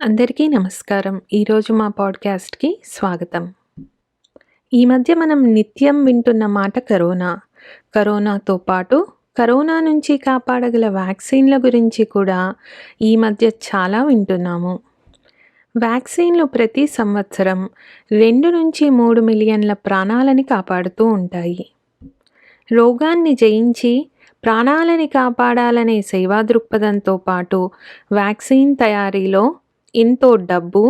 అందరికీ నమస్కారం. ఈరోజు మా పాడ్‌కాస్ట్‌కి స్వాగతం. ఈ మధ్య మనం నిత్యం వింటున్న మాట కరోనా. కరోనాతో పాటు కరోనా నుంచి కాపాడగల వ్యాక్సిన్‌ల గురించి కూడా ఈ మధ్య చాలా వింటున్నాము. వ్యాక్సిన్‌లు ప్రతి సంవత్సరం 2-3 మిలియన్ల ప్రాణాలని కాపాడుతూ ఉంటాయి. రోగాన్ని జయించి ప్రాణాలని కాపాడాలనే సేవా దృక్పథంతో పాటు వ్యాక్సిన్ తయారీలో ఎంతో డబ్బు,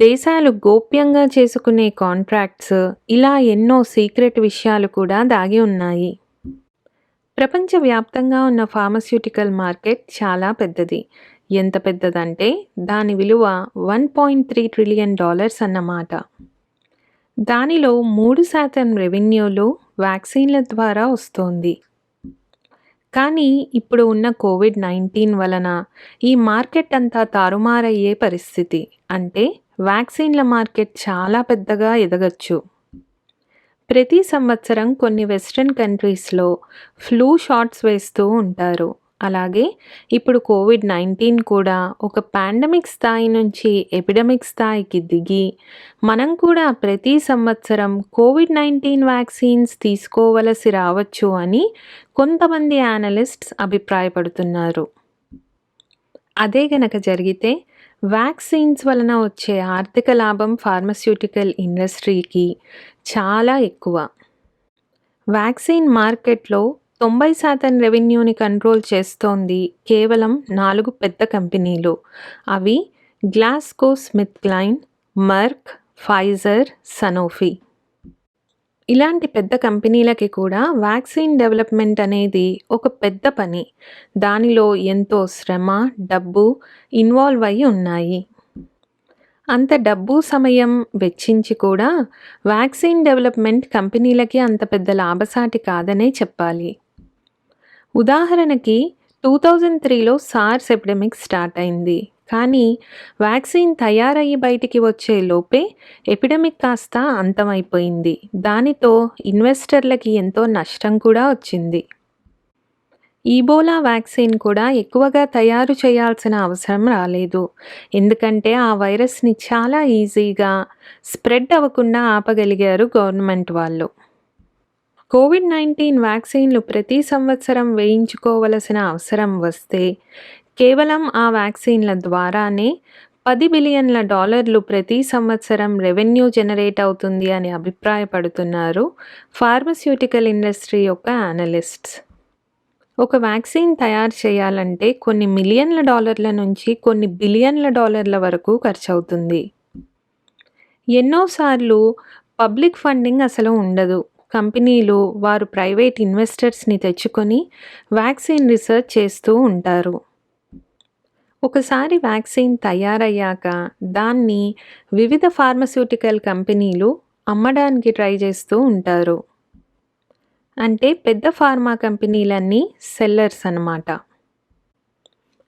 దేశాలు గోప్యంగా చేసుకునే కాంట్రాక్ట్స్ ఇలా ఎన్నో సీక్రెట్ విషయాలు కూడా దాగి ఉన్నాయి. ప్రపంచవ్యాప్తంగా ఉన్న ఫార్మాస్యూటికల్ మార్కెట్ చాలా పెద్దది. ఎంత పెద్దదంటే దాని విలువ $1.3 ట్రిలియన్ అన్నమాట. దానిలో 3% రెవెన్యూలు వ్యాక్సిన్ల ద్వారా వస్తోంది. కానీ ఇప్పుడు ఉన్న కోవిడ్-19 వలన ఈ మార్కెట్ అంతా తారుమారయ్యే పరిస్థితి. అంటే వ్యాక్సిన్ల మార్కెట్ చాలా పెద్దగా ఎదగచ్చు. ప్రతి సంవత్సరం కొన్ని వెస్ట్రన్ కంట్రీస్‌లో ఫ్లూ షాట్స్ వేస్తూ ఉంటారు. అలాగే ఇప్పుడు కోవిడ్-19 కూడా ఒక పాండమిక్ స్థాయి నుంచి ఎపిడమిక్ స్థాయికి దిగి మనం కూడా ప్రతి సంవత్సరం కోవిడ్-19 వ్యాక్సిన్స్ తీసుకోవలసి రావచ్చు అని కొంతమంది అనలిస్ట్స్ అభిప్రాయపడుతున్నారు. అదే గనక జరిగితే వ్యాక్సిన్స్ వలన వచ్చే ఆర్థిక లాభం ఫార్మాస్యూటికల్ ఇండస్ట్రీకి చాలా ఎక్కువ. వ్యాక్సిన్ మార్కెట్లో 90% రెవెన్యూని కంట్రోల్ చేస్తోంది కేవలం 4 పెద్ద కంపెనీలు. అవి గ్లాస్కో స్మిత్క్లైన్, మర్క్, ఫైజర్, సనోఫీ. ఇలాంటి పెద్ద కంపెనీలకి కూడా వ్యాక్సిన్ డెవలప్మెంట్ అనేది ఒక పెద్ద పని. దానిలో ఎంతో శ్రమ, డబ్బు ఇన్వాల్వ్ అయి ఉన్నాయి. అంత డబ్బు, సమయం వెచ్చించి కూడా వ్యాక్సిన్ డెవలప్మెంట్ కంపెనీలకి అంత పెద్ద లాభసాటి కాదనే చెప్పాలి. ఉదాహరణకి 2003లో సార్స్ ఎపిడమిక్ స్టార్ట్ అయింది. కానీ వ్యాక్సిన్ తయారయ్యి బయటికి వచ్చే లోపే ఎపిడమిక్ కాస్త అంతమైపోయింది. దానితో ఇన్వెస్టర్లకి ఎంతో నష్టం కూడా వచ్చింది. ఈబోలా వ్యాక్సిన్ కూడా ఎక్కువగా తయారు చేయాల్సిన అవసరం రాలేదు. ఎందుకంటే ఆ వైరస్ని చాలా ఈజీగా స్ప్రెడ్ అవ్వకుండా ఆపగలిగారు గవర్నమెంట్ వాళ్ళు. కోవిడ్-19 వ్యాక్సిన్లు ప్రతి సంవత్సరం వేయించుకోవలసిన అవసరం వస్తే కేవలం ఆ వ్యాక్సిన్ల ద్వారానే $10 బిలియన్ల ప్రతి సంవత్సరం రెవెన్యూ జనరేట్ అవుతుంది అని అభిప్రాయపడుతున్నారు ఫార్మాస్యూటికల్ ఇండస్ట్రీ యొక్క అనలిస్ట్స్. ఒక వ్యాక్సిన్ తయారు చేయాలంటే కొన్ని మిలియన్ల డాలర్ల నుంచి కొన్ని బిలియన్ల డాలర్ల వరకు ఖర్చవుతుంది. ఎన్నోసార్లు పబ్లిక్ ఫండింగ్ అసలు ఉండదు. కంపెనీలు వారు ప్రైవేట్ ఇన్వెస్టర్స్ని తెచ్చుకొని వ్యాక్సిన్ రీసెర్చ్ చేస్తూ ఉంటారు. ఒకసారి వ్యాక్సిన్ తయారయ్యాక దాన్ని వివిధ ఫార్మాస్యూటికల్ కంపెనీలు అమ్మడానికి ట్రై చేస్తూ ఉంటారు. అంటే పెద్ద ఫార్మా కంపెనీలన్నీ సెల్లర్స్ అన్నమాట.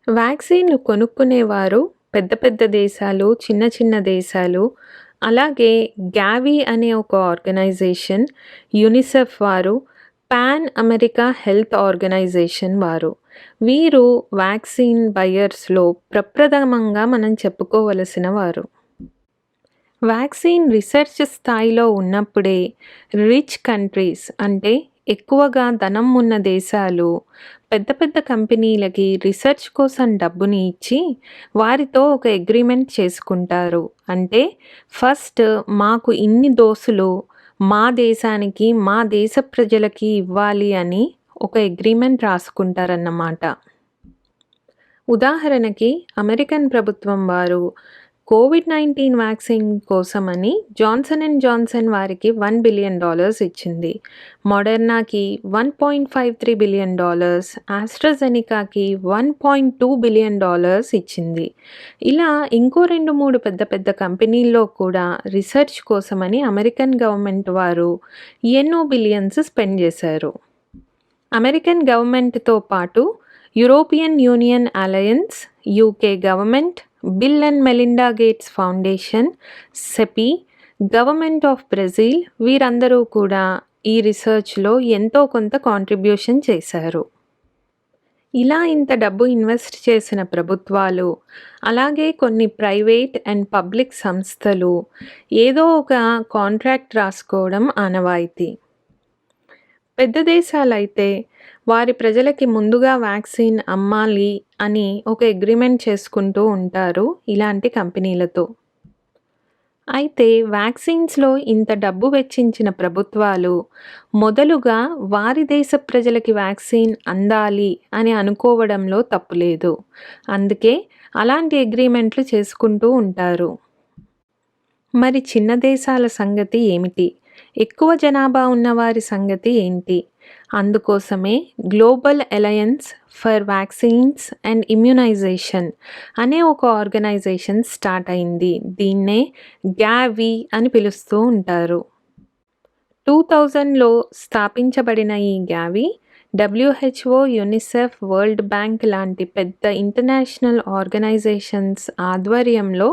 వ్యాక్సిన్లు కొనుక్కునేవారు పెద్ద పెద్ద దేశాలు, చిన్న చిన్న దేశాలు, అలాగే గ్యావి అనే ఒక ఆర్గనైజేషన్, యూనిసెఫ్ వారు, పాన్ అమెరికా హెల్త్ ఆర్గనైజేషన్ వారు. వీరు వ్యాక్సిన్ బయర్స్లో ప్రప్రథమంగా మనం చెప్పుకోవలసిన వారు. వ్యాక్సిన్ రీసెర్చ్ స్థాయిలో ఉన్నప్పుడే రిచ్ కంట్రీస్ అంటే ఎక్కువగా ధనం ఉన్న దేశాలు పెద్ద పెద్ద కంపెనీలకి రీసెర్చ్ కోసం డబ్బుని ఇచ్చి వారితో ఒక అగ్రిమెంట్ చేసుకుంటారు. అంటే ఫస్ట్ మాకు ఇన్ని డోసులు మా దేశానికి, మా దేశ ప్రజలకి ఇవ్వాలి అని ఒక అగ్రిమెంట్ రాసుకుంటారన్నమాట. ఉదాహరణకి అమెరికన్ ప్రభుత్వం వారు కోవిడ్-19 వ్యాక్సిన్ కోసమని జాన్సన్ అండ్ జాన్సన్ వారికి $1 బిలియన్ ఇచ్చింది. మోడర్నాకి $1.53 బిలియన్, ఆస్ట్రాజెనికాకి $1.2 బిలియన్ ఇచ్చింది. ఇలా ఇంకో 2-3 పెద్ద పెద్ద కంపెనీల్లో కూడా రీసెర్చ్ కోసమని అమెరికన్ గవర్నమెంట్ వారు ఎన్నో బిలియన్స్ స్పెండ్ చేశారు. అమెరికన్ గవర్నమెంట్తో పాటు European Union alliance, UK government, Bill and Melinda Gates Foundation, CEPI, government of Brazil వీరందరూ కూడా ఈ రీసెర్చ్లో ఎంతో కొంత కాంట్రిబ్యూషన్ చేశారు. ఇలా ఇంత డబ్బు ఇన్వెస్ట్ చేసిన ప్రభుత్వాలు, అలాగే కొన్ని ప్రైవేట్ అండ్ పబ్లిక్ సంస్థలు ఏదో ఒక కాంట్రాక్ట్ రాసుకోవడం ఆనవాయితీ. పెద్ద దేశాలైతే వారి ప్రజలకి ముందుగా వ్యాక్సిన్ అమ్మాలి అని ఒక అగ్రిమెంట్ చేసుకుంటూ ఉంటారు ఇలాంటి కంపెనీలతో. అయితే వ్యాక్సిన్స్‌లో ఇంత డబ్బు వెచ్చించిన ప్రభుత్వాలు మొదలుగా వారి దేశ ప్రజలకి వ్యాక్సిన్ అందాలి అని అనుకోవడంలో తప్పులేదు. అందుకే అలాంటి అగ్రీమెంట్లు చేసుకుంటూ ఉంటారు. మరి చిన్న దేశాల సంగతి ఏమిటి? ఎక్కువ జనాభా ఉన్నవారి సంగతి ఏంటి? అందుకోసమే global alliance for vaccines and immunisation అనే ఒక ఆర్గనైజేషన్ స్టార్ట్ అయింది. దీన్నే గ్యావి అని పిలుస్తూ ఉంటారు. 2000లో స్థాపించబడిన ఈ గ్యావి WHO, యునిసెఫ్, వరల్డ్ బ్యాంక్ లాంటి పెద్ద ఇంటర్నేషనల్ ఆర్గనైజేషన్స్ ఆధ్వర్యంలో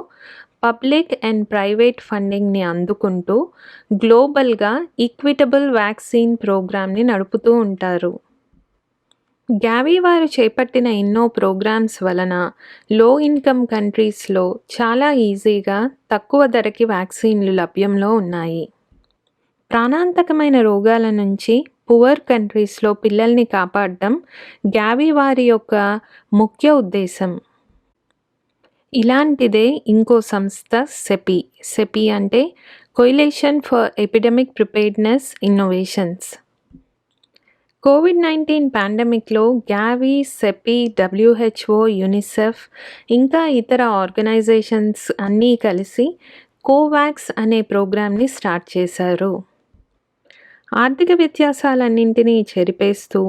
పబ్లిక్ అండ్ ప్రైవేట్ ఫండింగ్ని అందుకుంటూ గ్లోబల్గా ఈక్విటబుల్ వ్యాక్సిన్ ప్రోగ్రామ్ని నడుపుతూ ఉంటారు. గ్యావి వారు చేపట్టిన ఎన్నో ప్రోగ్రామ్స్ వలన లో ఇన్కమ్ కంట్రీస్లో చాలా ఈజీగా తక్కువ ధరకి వ్యాక్సిన్లు లభ్యంలో ఉన్నాయి. ప్రాణాంతకమైన రోగాల నుంచి పువర్ కంట్రీస్లో పిల్లల్ని కాపాడడం గ్యావి వారి యొక్క ముఖ్య ఉద్దేశం. ఇలాంటిదే ఇంకో సంస్థ సెపి అంటే coalition for epidemic preparedness innovations. కోవిడ్-19 పాండమిక్లో గ్యావి, సెపి, WHO, యునిసెఫ్ ఇంకా ఇతర ఆర్గనైజేషన్స్ అన్నీ కలిసి కోవాక్స్ అనే ప్రోగ్రామ్ని స్టార్ట్ చేశారు. ఆర్థిక వ్యత్యాసాలన్నింటినీ చెరిపేస్తూ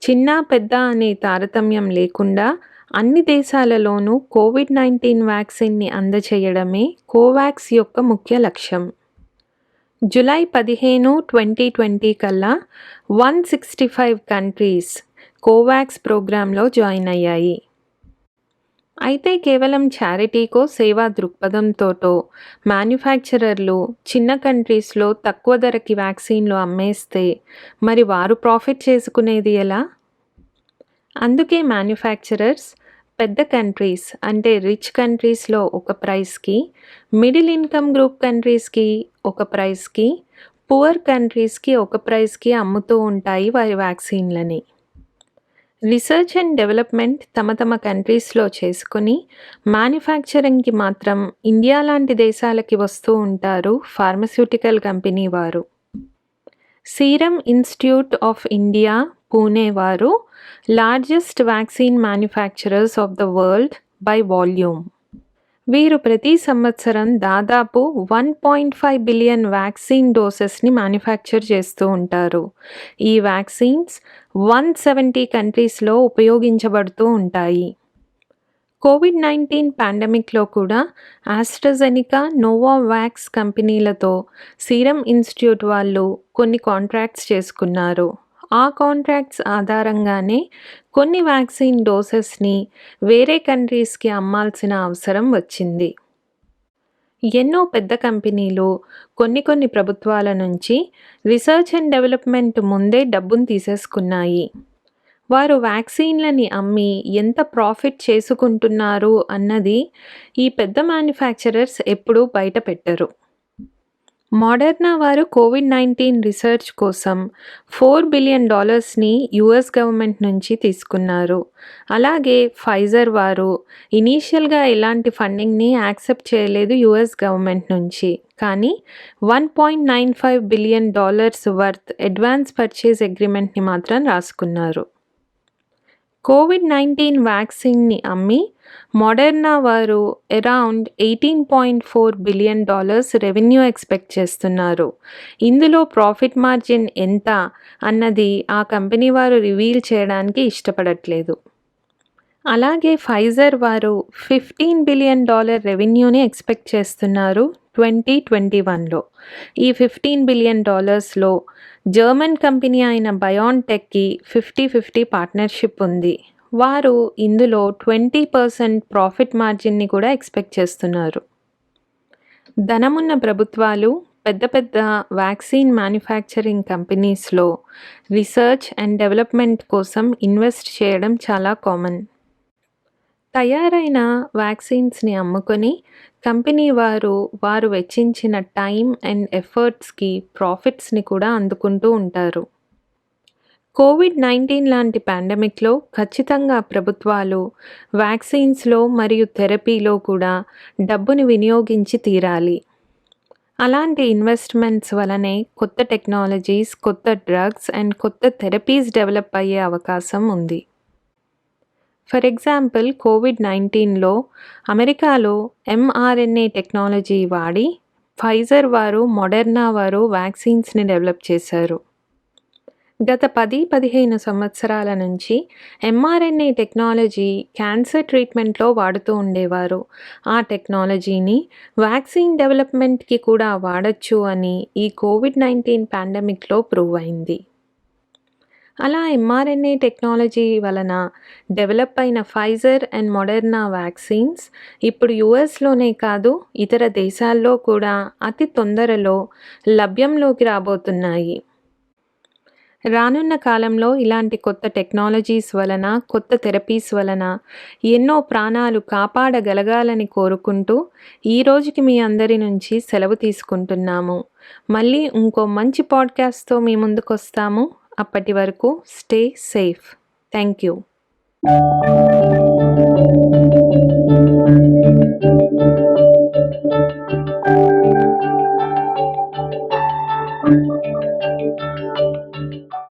చిన్న పెద్ద అనే తారతమ్యం లేకుండా అన్ని దేశాలలోనూ కోవిడ్-19 వ్యాక్సిన్ని అందచేయడమే కోవాక్స్ యొక్క ముఖ్య లక్ష్యం. జూలై 15, 2020 కల్లా 165 కంట్రీస్ కోవాక్స్ ప్రోగ్రాంలో జాయిన్ అయ్యాయి. అయితే కేవలం చారిటీకో సేవా దృక్పథంతోటో మ్యానుఫ్యాక్చరర్లు చిన్న కంట్రీస్లో తక్కువ ధరకి వ్యాక్సిన్లు అమ్మేస్తే మరి వారు ప్రాఫిట్ చేసుకునేది ఎలా? అందుకే మ్యానుఫ్యాక్చరర్స్ పెద్ద కంట్రీస్ అంటే రిచ్ కంట్రీస్లో ఒక ప్రైస్కి, మిడిల్ ఇన్కమ్ గ్రూప్ కంట్రీస్కి ఒక ప్రైస్కి, పువర్ కంట్రీస్కి ఒక ప్రైస్కి అమ్ముతూ ఉంటాయి వారి వ్యాక్సిన్లని. రీసెర్చ్ అండ్ డెవలప్మెంట్ తమ కంట్రీస్లో చేసుకుని మ్యానుఫ్యాక్చరింగ్కి మాత్రం ఇండియా లాంటి దేశాలకి వస్తూ ఉంటారు ఫార్మస్యూటికల్ కంపెనీ వారు. Serum Institute of India, Pune వారు largest vaccine manufacturers of the world by volume. వీరు ప్రతి సంవత్సరం దాదాపు 1.5 బిలియన్ వ్యాక్సిన్ డోసెస్ని మ్యానుఫ్యాక్చర్ చేస్తూ ఉంటారు. ఈ వ్యాక్సిన్స్ 170 కంట్రీస్లో ఉపయోగించబడుతూ ఉంటాయి. కోవిడ్-19 పాండమిక్లో కూడా ఆస్ట్రాజెనికా, నోవావాక్స్ కంపెనీలతో సీరం ఇన్స్టిట్యూట్ వాళ్ళు కొన్ని కాంట్రాక్ట్స్ చేసుకున్నారు. ఆ కాంట్రాక్ట్స్ ఆధారంగానే కొన్ని వ్యాక్సిన్ డోసెస్ని వేరే కంట్రీస్కి అమ్మాల్సిన అవసరం వచ్చింది. ఎన్నో పెద్ద కంపెనీలు కొన్ని ప్రభుత్వాల నుంచి రీసెర్చ్ అండ్ డెవలప్మెంట్ ముందే డబ్బును తీసేసుకున్నాయి. వారు వ్యాక్సిన్లని అమ్మి ఎంత ప్రాఫిట్ చేసుకుంటున్నారు అన్నది ఈ పెద్ద మ్యానుఫ్యాక్చరర్స్ ఎప్పుడూ బయట పెట్టరు. మోడర్నా వారు కోవిడ్-19 రీసెర్చ్ కోసం $4 బిలియన్ యుఎస్ గవర్నమెంట్ నుంచి తీసుకున్నారు. అలాగే ఫైజర్ వారు ఇనీషియల్గా ఎలాంటి ఫండింగ్ని యాక్సెప్ట్ చేయలేదు యుఎస్ గవర్నమెంట్ నుంచి. కానీ $1.95 బిలియన్ వర్త్ అడ్వాన్స్ పర్చేజ్ అగ్రిమెంట్ని మాత్రం రాసుకున్నారు. కోవిడ్-19 వ్యాక్సిన్ని అమ్మి మోడర్నా వారు అరౌండ్ $18.4 బిలియన్ రెవెన్యూ ఎక్స్పెక్ట్ చేస్తున్నారు. ఇందులో ప్రాఫిట్ మార్జిన్ ఎంత అన్నది ఆ కంపెనీ వారు రివీల్ చేయడానికి ఇష్టపడట్లేదు. అలాగే ఫైజర్ వారు $15 బిలియన్ రెవెన్యూని ఎక్స్పెక్ట్ చేస్తున్నారు 2021లో. ఈ $15 బిలియన్ జర్మన్ కంపెనీ అయిన బయోన్టెక్కి 50-50 పార్ట్నర్షిప్ ఉంది. వారు ఇందులో 20% ప్రాఫిట్ మార్జిన్ని కూడా ఎక్స్పెక్ట్ చేస్తున్నారు. ధనమున్న ప్రభుత్వాలు పెద్ద పెద్ద వ్యాక్సిన్ మ్యానుఫ్యాక్చరింగ్ కంపెనీస్‌లో రీసెర్చ్ అండ్ డెవలప్‌మెంట్ కోసం ఇన్వెస్ట్ చేయడం చాలా కామన్. తయారైన వ్యాక్సిన్స్‌ని అమ్ముకొని కంపెనీ వారు వెచ్చించిన టైమ్ అండ్ ఎఫర్ట్స్‌కి ప్రాఫిట్స్‌ని కూడా అందుకుంటూ ఉంటారు. కోవిడ్-19 లాంటి పాండమిక్‌లో ఖచ్చితంగా ప్రభుత్వాలు వ్యాక్సిన్స్‌లో మరియు థెరపీలో కూడా డబ్బుని వినియోగించి తీరాలి. అలాంటి ఇన్వెస్ట్‌మెంట్స్ వలనే కొత్త టెక్నాలజీస్, కొత్త డ్రగ్స్ అండ్ కొత్త థెరపీస్ డెవలప్ అయ్యే అవకాశం ఉంది. ఫర్ ఎగ్జాంపుల్ కోవిడ్-19లో అమెరికాలో ఎంఆర్ఎన్ఏ టెక్నాలజీ వాడి ఫైజర్ వారు, మోడెర్నా వారు వ్యాక్సిన్స్‌ని డెవలప్ చేశారు. గత 10-15 సంవత్సరాల నుంచి ఎంఆర్ఎన్ఏ టెక్నాలజీ క్యాన్సర్ ట్రీట్మెంట్‌లో వాడుతూ ఉండేవారు. ఆ టెక్నాలజీని వ్యాక్సిన్ డెవలప్‌మెంట్‌కి కూడా వాడొచ్చు అని ఈ కోవిడ్-19 పాండమిక్‌లో ప్రూవ్ అయింది. అలా ఎంఆర్ఎన్ఏ టెక్నాలజీ వలన డెవలప్ అయిన ఫైజర్ అండ్ మోడెర్నా వ్యాక్సిన్స్ ఇప్పుడు యూఎస్‌లోనే కాదు, ఇతర దేశాల్లో కూడా అతి తొందరలో లభ్యంలోకి రాబోతున్నాయి. రానున్న కాలంలో ఇలాంటి కొత్త టెక్నాలజీస్ వలన, కొత్త థెరపీస్ వలన ఎన్నో ప్రాణాలు కాపాడగలగాలని కోరుకుంటూ ఈ రోజుకి మీ అందరి నుంచి సెలవు తీసుకుంటున్నాము. మళ్ళీ ఇంకో మంచి పాడ్‌కాస్ట్‌తో మీ ముందుకొస్తాము. అప్పటి వరకు స్టే సేఫ్. Thank you.